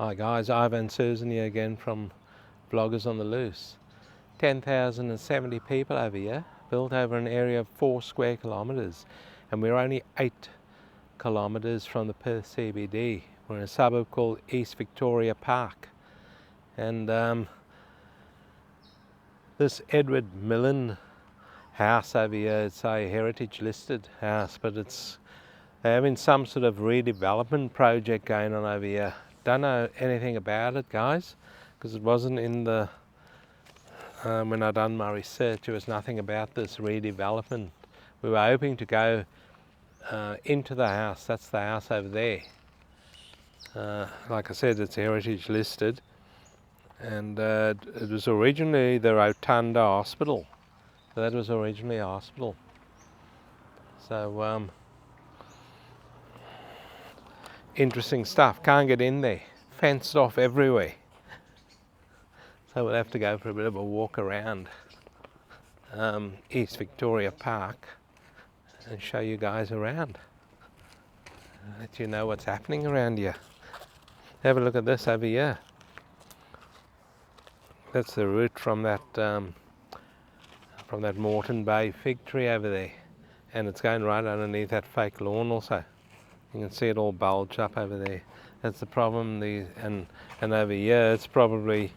Hi guys, Ivan and Susan here again from Vloggers on the Loose. 10,070 people over here, built over an area of 4 square kilometres, and we're only 8 kilometres from the Perth CBD. We're in a suburb called East Victoria Park, and this Edward Millen house over here, it's a heritage listed house, but they're having some sort of redevelopment project going on over here. Don't know anything about it, guys, because it wasn't in the when I done my research. There was nothing about this redevelopment. We were hoping to go into the house. That's the house over there. Like I said, it's heritage listed, and it was originally the Rotunda Hospital. So that was originally a hospital. So interesting stuff. Can't get in there. Fenced off everywhere. So we'll have to go for a bit of a walk around East Victoria Park and show you guys around. Let you know what's happening around here. Have a look at this over here. That's the root from that Moreton Bay fig tree over there, and it's going right underneath that fake lawn also. You can see it all bulge up over there. That's the problem. And over here it's probably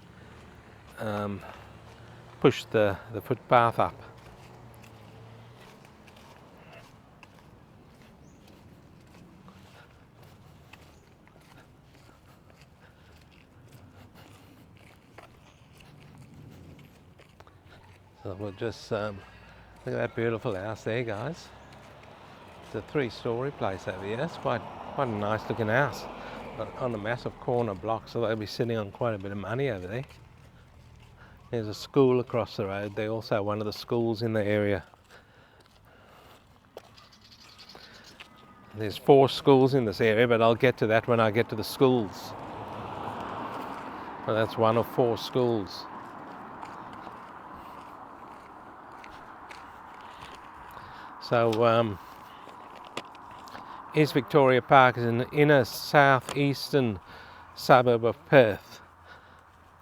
pushed the footpath up. So we'll just look at that beautiful house there, guys. It's a 3-story place over here. It's quite a nice looking house, but on a massive corner block, so they'll be sitting on quite a bit of money over there. There's a school across the road. They're also one of the schools in the area. There's 4 schools in this area, but I'll get to that when I get to the schools. Well, that's one of 4 schools. So East Victoria Park is in the inner southeastern suburb of Perth.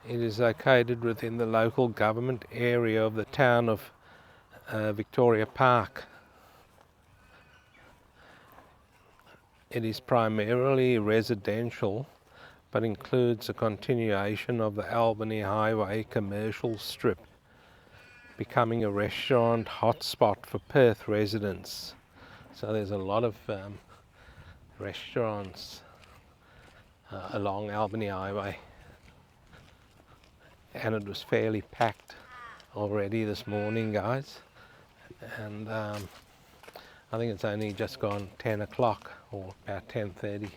It is located within the local government area of the town of Victoria Park. It is primarily residential, but includes a continuation of the Albany Highway commercial strip, becoming a restaurant hotspot for Perth residents. So there's a lot of restaurants along Albany Highway, and it was fairly packed already this morning, guys, and I think it's only just gone 10 o'clock or about 10:30.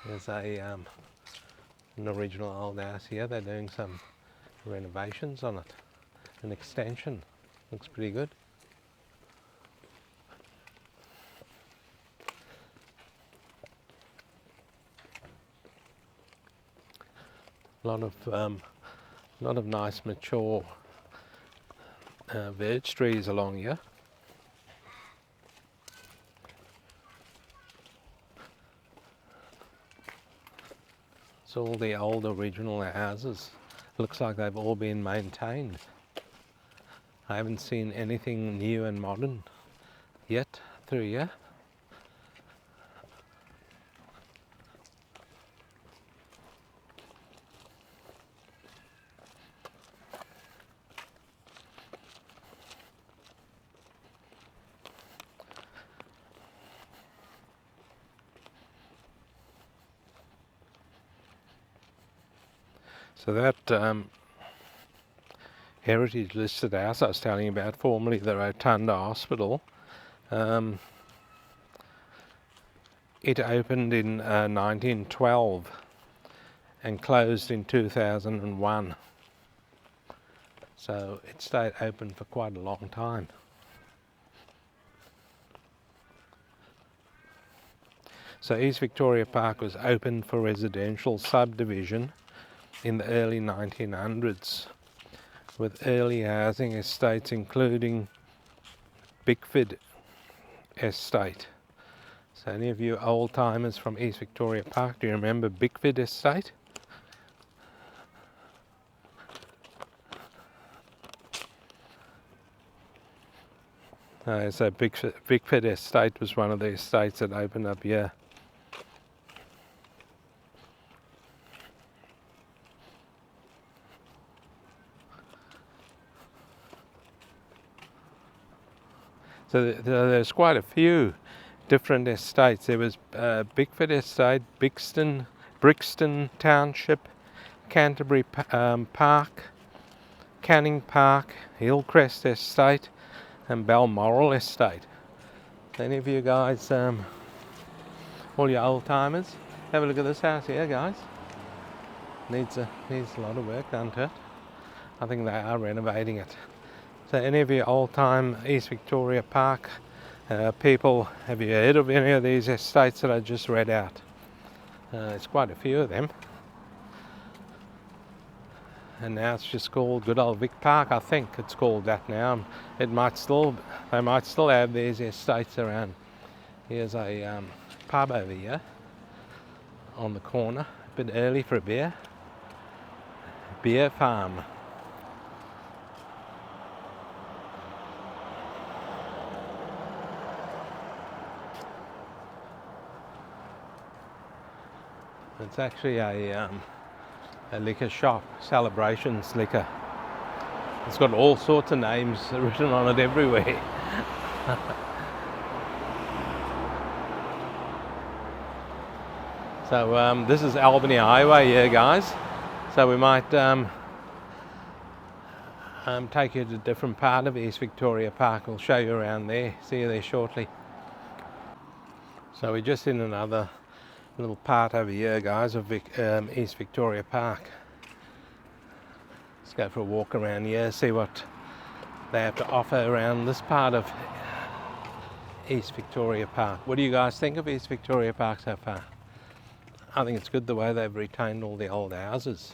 There's an original old house here. They're doing some renovations on it, an extension. Looks pretty good. A lot of nice mature veg trees along here. It's all the old original houses. Looks like they've all been maintained. I haven't seen anything new and modern yet through here. So that heritage listed house I was telling you about, formerly the Rotunda Hospital, it opened in 1912 and closed in 2001. So it stayed open for quite a long time. So East Victoria Park was opened for residential subdivision in the early 1900s, with early housing estates including Bickford Estate. So any of you old timers from East Victoria Park, do you remember Bickford Estate? So Bickford Estate was one of the estates that opened up here. So there's quite a few different estates. There was Bickford Estate, Brixton Township, Canterbury Park, Canning Park, Hillcrest Estate, and Balmoral Estate. Any of you guys, all your old timers, have a look at this house here, guys. Needs a lot of work done to it. I think they are renovating it. So any of you old time East Victoria Park people, have you heard of any of these estates that I just read out? It's quite a few of them. And now it's just called Good Old Vic Park. I think it's called that now. They might still have these estates around. Here's a pub over here on the corner. A bit early for a beer. Beer farm. It's actually a liquor shop, Celebrations Liquor. It's got all sorts of names written on it everywhere. So this is Albany Highway here, guys. So we might take you to a different part of East Victoria Park. We'll show you around there. See you there shortly. So we're just in another little part over here, guys, of East Victoria Park. Let's go for a walk around here, see what they have to offer around this part of East Victoria Park. What do you guys think of East Victoria Park so far? I think it's good the way they've retained all the old houses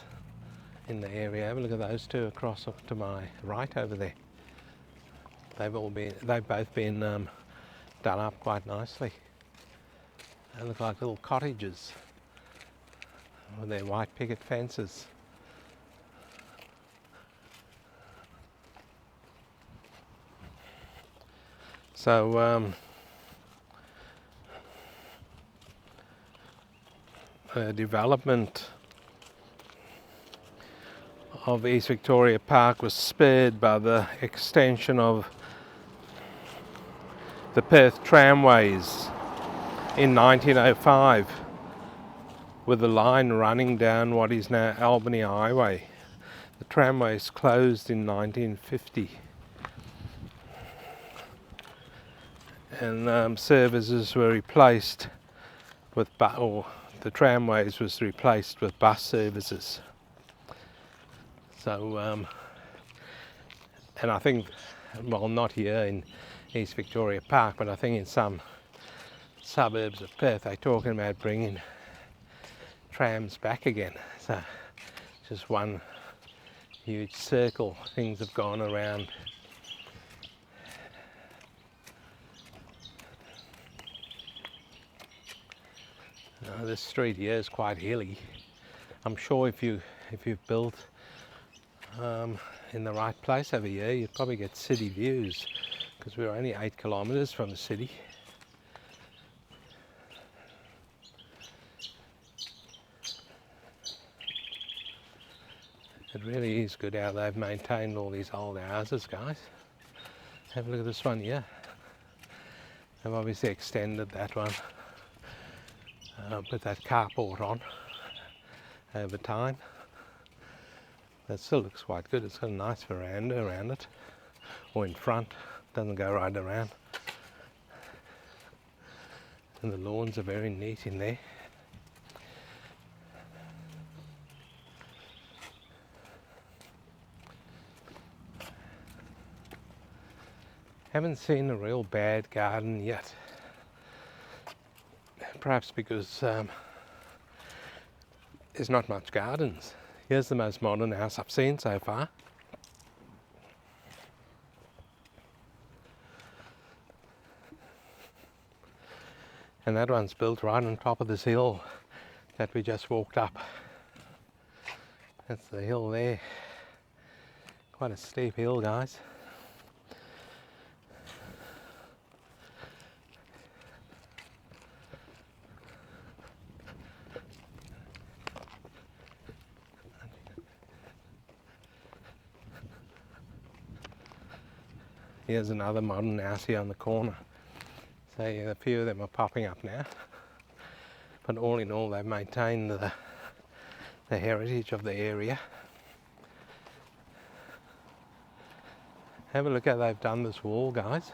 in the area. Have a look at those two across to my right over there. They've both been done up quite nicely. They look like little cottages with their white picket fences. So development of East Victoria Park was spurred by the extension of the Perth tramways in 1905, with the line running down what is now Albany Highway. The tramways closed in 1950, and services were replaced with the tramways was replaced with bus services. So and I think, well, not here in East Victoria Park, but I think in some suburbs of Perth they're talking about bringing trams back again. So just one huge circle, things have gone around. This street here is quite hilly. I'm sure if you've built in the right place over here, you'd probably get city views, because we're only 8 kilometres from the city. It really is good how they've maintained all these old houses, guys. Have a look at this one here. They've obviously extended that one, put that carport on over time. That still looks quite good. It's got a nice veranda around it, or in front, doesn't go right around. And the lawns are very neat in there. Haven't seen a real bad garden yet. Perhaps because there's not much gardens. Here's the most modern house I've seen so far. And that one's built right on top of this hill that we just walked up. That's the hill there. Quite a steep hill, guys. Here's another modern house here on the corner. So yeah, a few of them are popping up now. But all in all, they've maintained the heritage of the area. Have a look how they've done this wall, guys.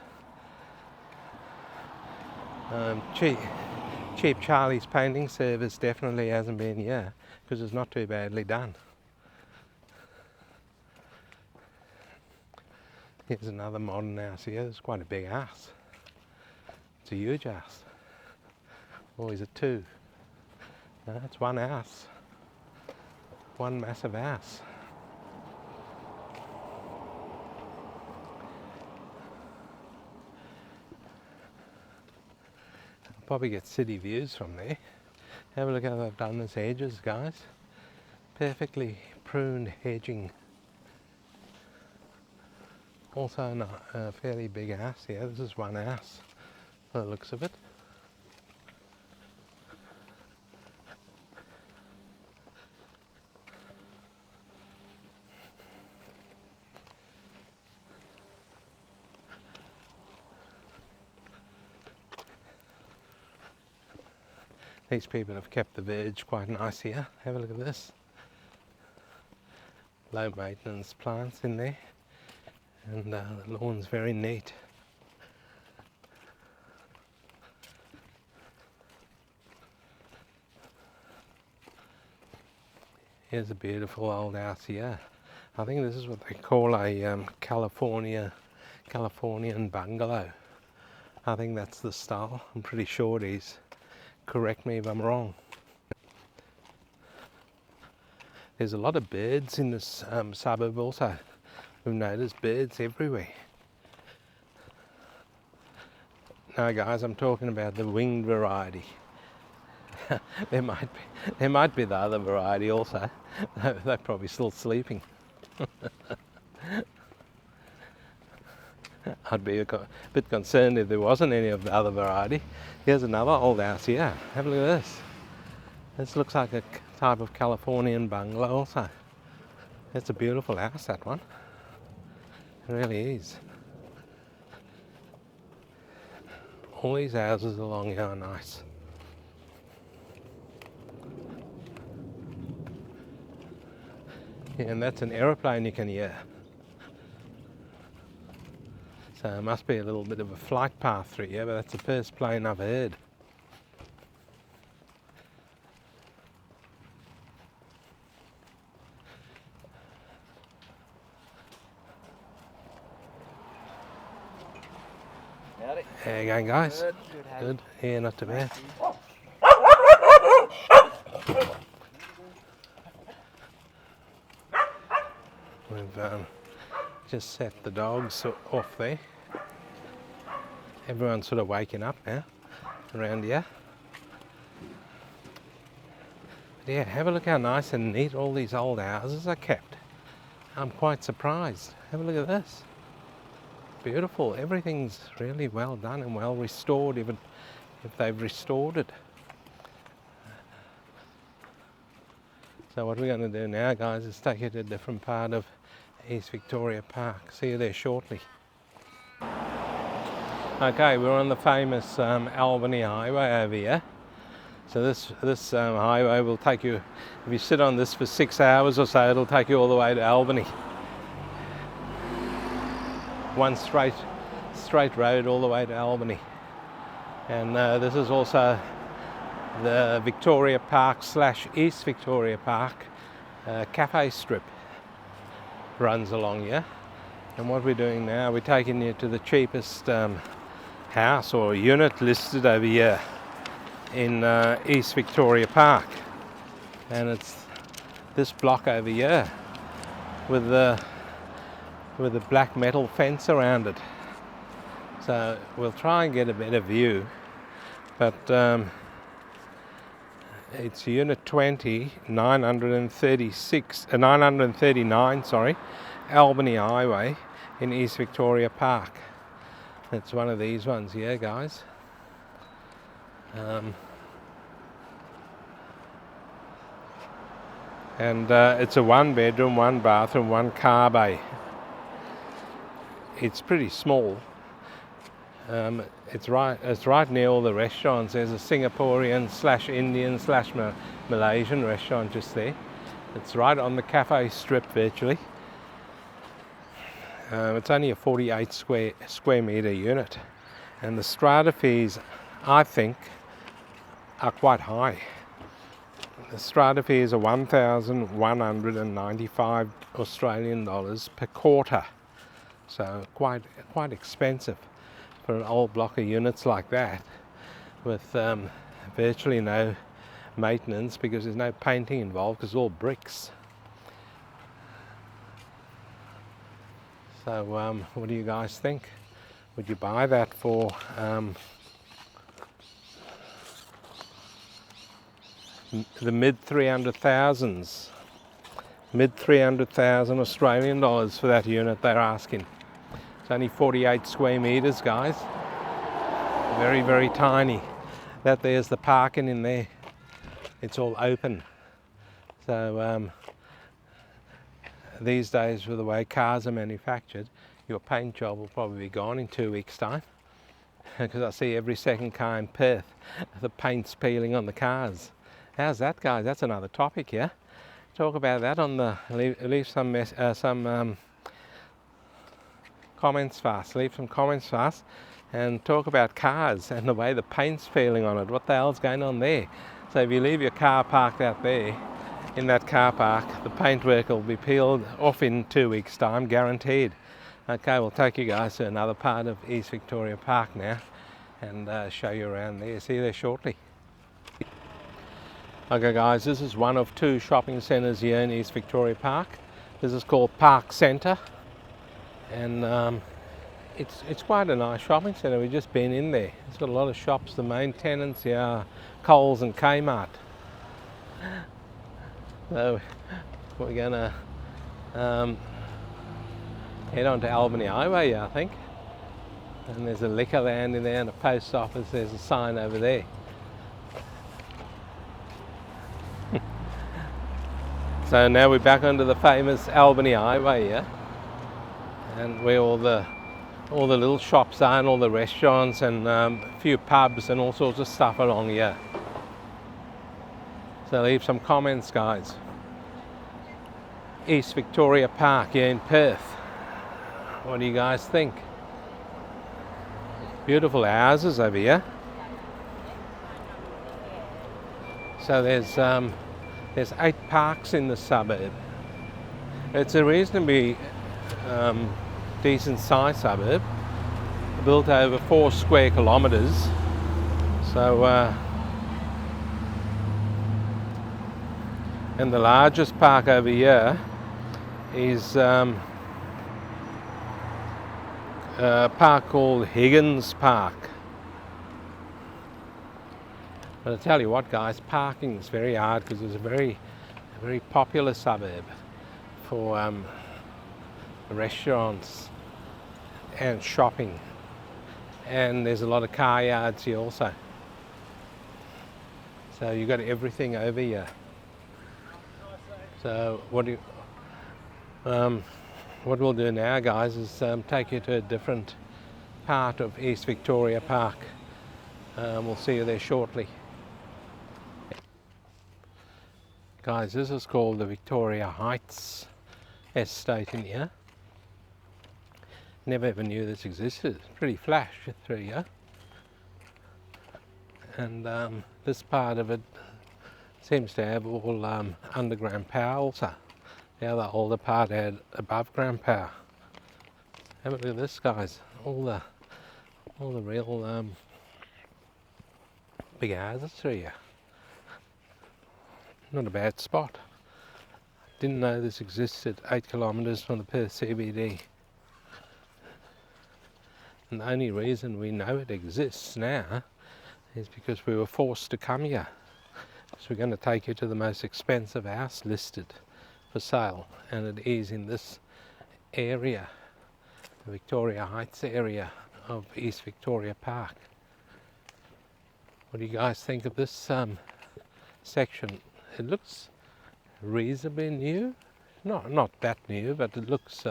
Cheap Charlie's painting service definitely hasn't been here, because it's not too badly done. Here's another modern house here. It's quite a big house. It's a huge house. Or is it two? No, it's one house. One massive house. I'll probably get city views from there. Have a look how they've done this hedges, guys. Perfectly pruned hedging. Also a fairly big house here. This is one house, by the looks of it. These people have kept the veg quite nice here. Have a look at this. Low maintenance plants in there, and the lawn's very neat. Here's a beautiful old house here. I think this is what they call a Californian bungalow. I think that's the style. I'm pretty sure it is. Correct me if I'm wrong. There's a lot of birds in this suburb also. We've noticed birds everywhere. No, guys, I'm talking about the winged variety. there might be the other variety also. They're probably still sleeping. I'd be a bit concerned if there wasn't any of the other variety. Here's another old house here. Have a look at this. This looks like a type of Californian bungalow also. It's a beautiful house, that one. It really is. All these houses along here are nice. Yeah, and that's an aeroplane you can hear. So it must be a little bit of a flight path through here, but that's the first plane I've heard. Howdy. How you going, guys? Good. Good. Yeah, not too bad. We've just set the dogs off there. Everyone's sort of waking up now around here. But yeah, have a look how nice and neat all these old houses are kept. I'm quite surprised. Have a look at this. Beautiful. Everything's really well done and well restored, even if they've restored it. So what we're going to do now, guys, is take you to a different part of East Victoria Park. See you there shortly. Okay, we're on the famous Albany Highway over here. So this highway will take you, if you sit on this for 6 hours or so, it'll take you all the way to Albany. One straight road all the way to Albany. And this is also the Victoria Park / East Victoria Park cafe strip runs along here. And what we're doing now, we're taking you to the cheapest house or unit listed over here in East Victoria Park. And it's this block over here with the black metal fence around it. So we'll try and get a better view but it's Unit 20, 939, sorry, Albany Highway in East Victoria Park. It's one of these ones here, guys. And it's a 1-bedroom, 1-bathroom, 1-car bay. It's pretty small. It's right near all the restaurants. There's a Singaporean / Indian / Malaysian restaurant just there. It's right on the cafe strip virtually. It's only a 48 square meter unit, and the strata fees, I think, are quite high. The strata fees are 1,195 Australian dollars per quarter, so quite expensive for an old block of units like that, with virtually no maintenance because there's no painting involved because it's all bricks. So what do you guys think? Would you buy that for the mid 300,000s? Mid 300,000 Australian dollars for that unit they're asking. It's only 48 square meters, guys. Very, very tiny. That there's the parking in there. It's all open. So these days, with the way cars are manufactured, your paint job will probably be gone in 2 weeks' time. Because I see every second car in Perth, the paint's peeling on the cars. How's that, guys? That's another topic here. Talk about that on the leave some comments fast. Leave some comments fast, and talk about cars and the way the paint's peeling on it. What the hell's going on there? So if you leave your car parked out there in that car park, the paintwork will be peeled off in 2 weeks' time, guaranteed. Okay, we'll take you guys to another part of East Victoria Park now, and show you around there. See you there shortly. Okay guys, this is one of 2 shopping centres here in East Victoria Park. This is called Park Centre, and it's quite a nice shopping centre. We've just been in there. It's got a lot of shops. The main tenants here are Coles and Kmart. So we're gonna head on to Albany Highway, I think. And there's a liquor land in there and a post office. There's a sign over there. So now we're back onto the famous Albany Highway here, and where all the little shops are and all the restaurants and a few pubs and all sorts of stuff along here. So leave some comments, guys. East Victoria Park here in Perth. What do you guys think? Beautiful houses over here. So there's 8 parks in the suburb. It's a reasonably decent sized suburb, built over 4 square kilometres. So and the largest park over here is a park called Higgins Park. But I tell you what, guys, parking is very hard because it's a very popular suburb for restaurants and shopping, and there's a lot of car yards here also. So you've got everything over here. So what we'll do now, guys, is take you to a different part of East Victoria Park. We'll see you there shortly. Guys, this is called the Victoria Heights estate in here. Never ever knew this existed. It's pretty flash through here. And this part of it seems to have all underground power also. The other older part had above ground power. Have a look at this, guys. All the real big houses through here. Not a bad spot. Didn't know this existed 8 kilometres from the Perth CBD. And the only reason we know it exists now is because we were forced to come here. So we're going to take you to the most expensive house listed for sale, and it is in this area, the Victoria Heights area of East Victoria Park. What do you guys think of this section? It looks reasonably new, not that new, but it looks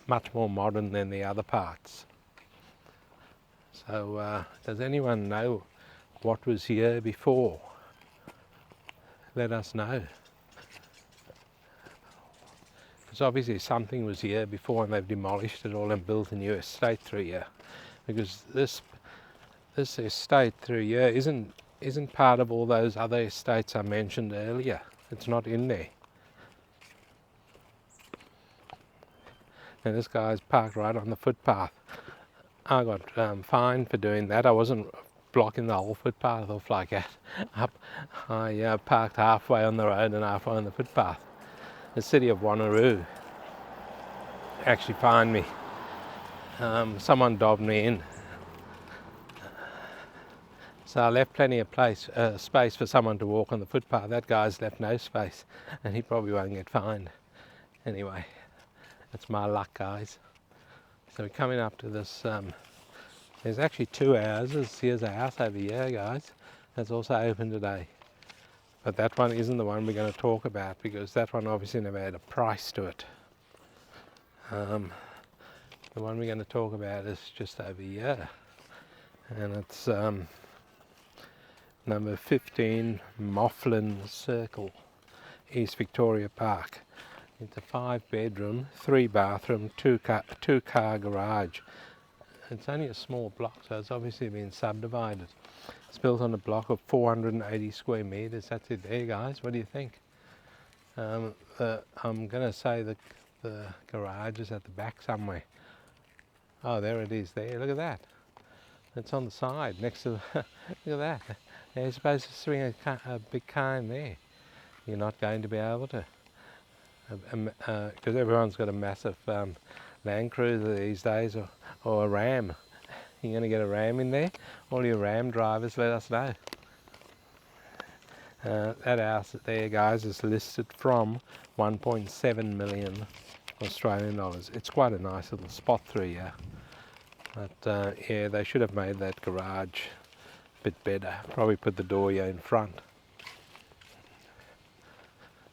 much more modern than the other parts. So does anyone know what was here before? Let us know. Because obviously something was here before and they've demolished it all and built a new estate through here. Because this estate through here isn't part of all those other estates I mentioned earlier. It's not in there. And this guy's parked right on the footpath. I got fined for doing that. I wasn't blocking the whole footpath off like that. I parked halfway on the road and halfway on the footpath. The city of Wanneroo actually fined me. Someone dobbed me in. So I left plenty of space for someone to walk on the footpath. That guy's left no space, and he probably won't get fined. Anyway, that's my luck, guys. So we're coming up to this, there's actually two houses. Here's a house over here, guys, that's also open today. But that one isn't the one we're going to talk about, because that one obviously never had a price to it. The one we're going to talk about is just over here, and it's number 15 Mofflin Circle, East Victoria Park. It's a 5-bedroom, 3-bathroom, 2-car garage. It's only a small block, so it's obviously been subdivided. It's built on a block of 480 square meters. That's it there, guys. What do you think? I'm going to say the garage is at the back somewhere. Oh, there it is there. Look at that. It's on the side next to the look at that. You're supposed to swing a big car in there. You're not going to be able to. Because everyone's got a massive Land Cruiser these days, or a Ram. You're going to get a Ram in there? All your Ram drivers, let us know. That house there, guys, is listed from 1.7 million Australian dollars. It's quite a nice little spot through here. But yeah, they should have made that garage a bit better. Probably put the door here in front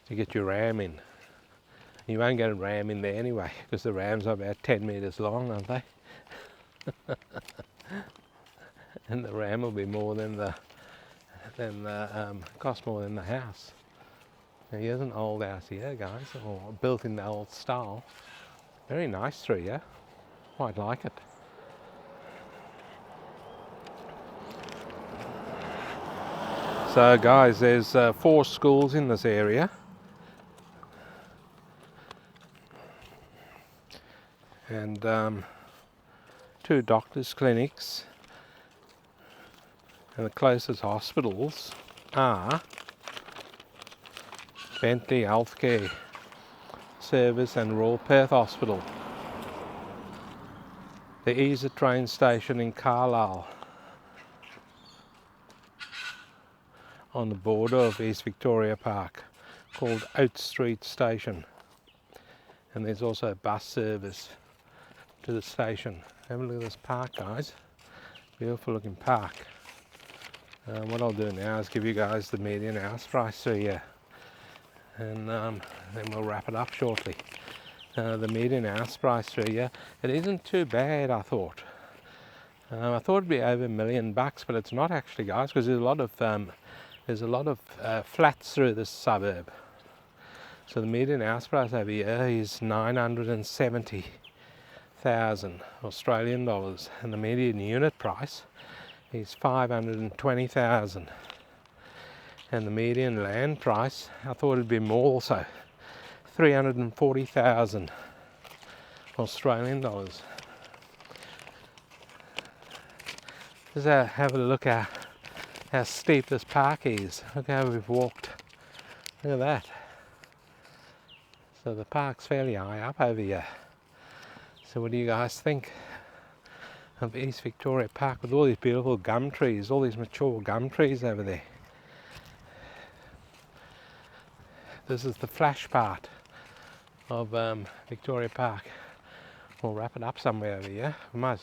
to get your Ram in. You won't get a Ram in there anyway, because the Rams are about 10 metres long, aren't they? And the Ram will be more than cost more than the house. Now, here's an old house here, guys, or built in the old style. Very nice through here. Quite like it. So, guys, there's 4 schools in this area. And 2 doctors' clinics, and the closest hospitals are Bentley Healthcare Service and Royal Perth Hospital. There is a train station in Carlisle on the border of East Victoria Park called Oat Street Station, and there's also a bus service to the station. Have a look at this park, guys. Beautiful looking park. What I'll do now is give you guys the median house price through here, and then we'll wrap it up shortly. The median house price through here, it isn't too bad, I thought. I thought it'd be over $1 million, but it's not actually, guys, because there's a lot of flats through this suburb. So the median house price over here is 970,000 Australian dollars, and the median unit price is 520,000. And the median land price, I thought it'd be more also, 340,000 Australian dollars. Just have a look at how steep this park is. Look how we've walked. Look at that. So the park's fairly high up over here. So what do you guys think? of East Victoria Park with all these beautiful gum trees, all these mature gum trees over there. This is the flash part of Victoria Park. We'll wrap it up somewhere over here. I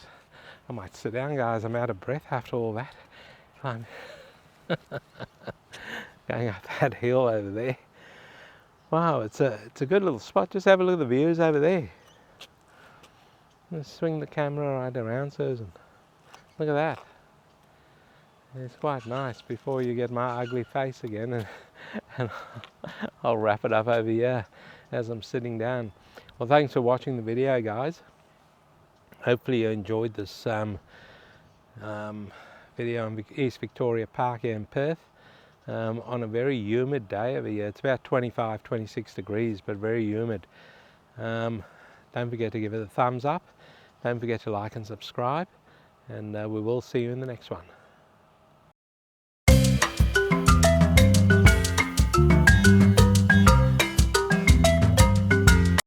might sit down, guys. I'm out of breath after all that. I'm going up that hill over there. Wow, it's a good little spot. Just have a look at the views over there. Let's swing the camera right around, Susan. Look at that. It's quite nice before you get my ugly face again, and I'll wrap it up over here as I'm sitting down. Well, thanks for watching the video, guys. Hopefully you enjoyed this video on East Victoria Park here in Perth on a very humid day over here. It's about 25, 26 degrees, but very humid. Don't forget to give it a thumbs up. Don't forget to like and subscribe, and we will see you in the next one.